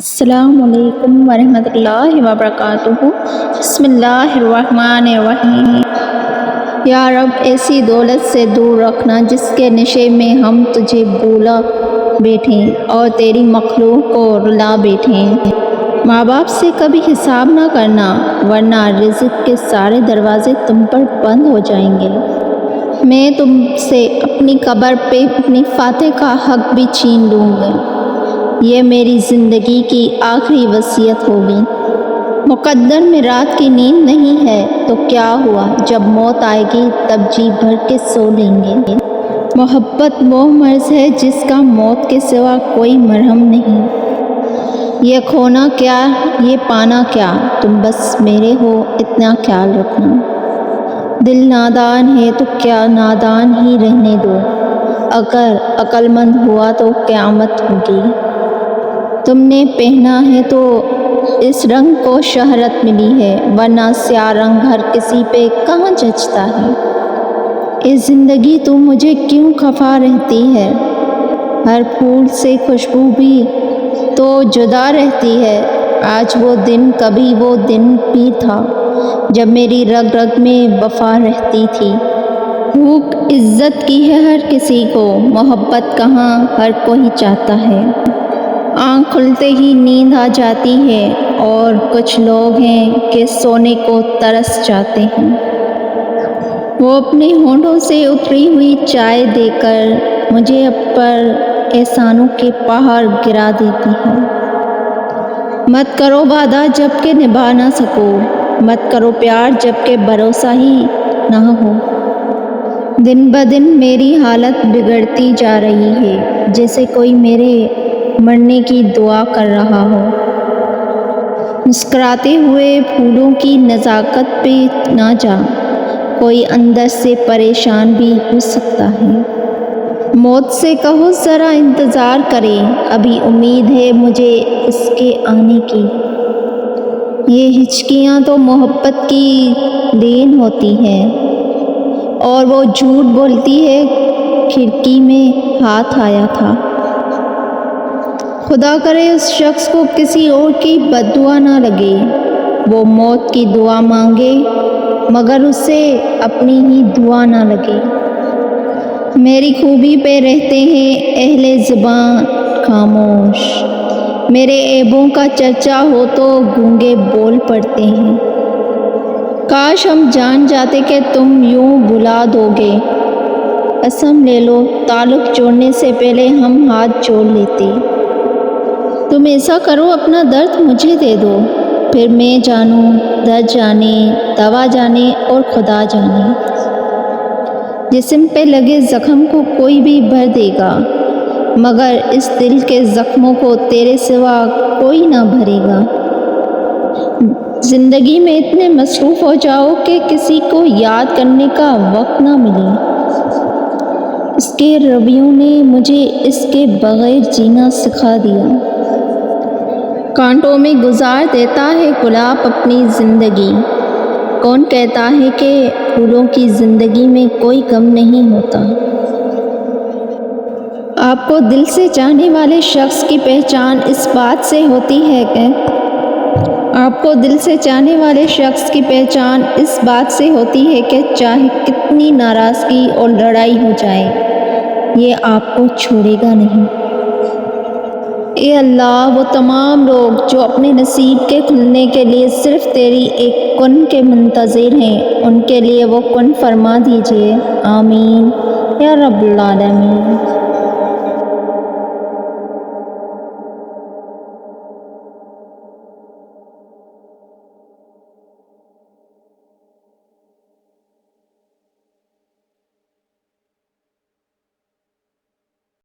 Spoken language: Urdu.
السلام علیکم ورحمۃ اللہ وبرکاتہ۔ بسم اللہ الرحمن الرحیم۔ یا رب ایسی دولت سے دور رکھنا جس کے نشے میں ہم تجھے بھولا بیٹھیں اور تیری مخلوق کو رلا بیٹھیں۔ ماں باپ سے کبھی حساب نہ کرنا ورنہ رزق کے سارے دروازے تم پر بند ہو جائیں گے۔ میں تم سے اپنی قبر پہ اپنی فاتح کا حق بھی چھین لوں گی۔ یہ میری زندگی کی آخری وصیت ہوگی۔ مقدر میں رات کی نیند نہیں ہے تو کیا ہوا، جب موت آئے گی تب جی بھر کے سو لیں گے۔ محبت وہ مرض ہے جس کا موت کے سوا کوئی مرہم نہیں۔ یہ کھونا کیا یہ پانا کیا، تم بس میرے ہو اتنا خیال رکھنا۔ دل نادان ہے تو کیا نادان ہی رہنے دو، اگر عقل مند ہوا تو قیامت ہوگی۔ تم نے پہنا ہے تو اس رنگ کو شہرت ملی ہے، ورنہ سیاہ رنگ ہر کسی پہ کہاں جچتا ہے۔ اے زندگی تو مجھے کیوں خفا رہتی ہے، ہر پھول سے خوشبو بھی تو جدا رہتی ہے۔ آج وہ دن کبھی وہ دن بھی تھا جب میری رگ رگ میں وفا رہتی تھی۔ بھوک عزت کی ہے ہر کسی کو، محبت کہاں ہر کوئی چاہتا ہے۔ آنکھ کھلتے ہی نیند آ جاتی ہے اور کچھ لوگ ہیں کہ سونے کو ترس جاتے ہیں۔ وہ اپنے ہونٹوں سے اتری ہوئی چائے دے کر مجھے اب پر احسانوں کے پہاڑ گرا دیتی ہے۔ مت کرو وعدہ جب کہ نبھا نہ سکو، مت کرو پیار جب کہ بھروسہ ہی نہ ہو۔ دن بدن میری حالت بگڑتی جا رہی ہے، جیسے کوئی میرے مرنے کی دعا کر رہا ہو۔ مسکراتے ہوئے پھولوں کی نزاکت پہ نہ جا، کوئی اندر سے پریشان بھی ہو سکتا ہے۔ موت سے کہو ذرا انتظار کرے، ابھی امید ہے مجھے اس کے آنے کی۔ یہ ہچکیاں تو محبت کی دین ہوتی ہیں، اور وہ جھوٹ بولتی ہے کھڑکی میں ہاتھ آیا تھا۔ خدا کرے اس شخص کو کسی اور کی بد دعا نہ لگے، وہ موت کی دعا مانگے مگر اسے اپنی ہی دعا نہ لگے۔ میری خوبی پہ رہتے ہیں اہل زبان خاموش، میرے عیبوں کا چرچا ہو تو گونگے بول پڑتے ہیں۔ کاش ہم جان جاتے کہ تم یوں بھلا دو گے، قسم لے لو تعلق جوڑنے سے پہلے ہم ہاتھ جوڑ لیتے۔ تم ایسا کرو اپنا درد مجھے دے دو، پھر میں جانوں درد جانے دوا جانے اور خدا جانے۔ جسم پہ لگے زخم کو کوئی بھی بھر دے گا، مگر اس دل کے زخموں کو تیرے سوا کوئی نہ بھرے گا۔ زندگی میں اتنے مصروف ہو جاؤ کہ کسی کو یاد کرنے کا وقت نہ ملے۔ اس کے رویوں نے مجھے اس کے بغیر جینا سکھا دیا۔ کانٹوں میں گزار دیتا ہے گلاب اپنی زندگی، کون کہتا ہے کہ پھولوں کی زندگی میں کوئی غم نہیں ہوتا۔ آپ کو دل سے چاہنے والے شخص کی پہچان اس بات سے ہوتی ہے کہ آپ کو دل سے چاہنے والے شخص کی پہچان اس بات سے ہوتی ہے کہ چاہے کتنی ناراضگی اور لڑائی ہو جائے، یہ آپ کو چھوڑے گا نہیں۔ اے اللہ، وہ تمام لوگ جو اپنے نصیب کے کھلنے کے لیے صرف تیری ایک کن کے منتظر ہیں، ان کے لیے وہ کن فرما دیجئے۔ آمین یا رب العالمین۔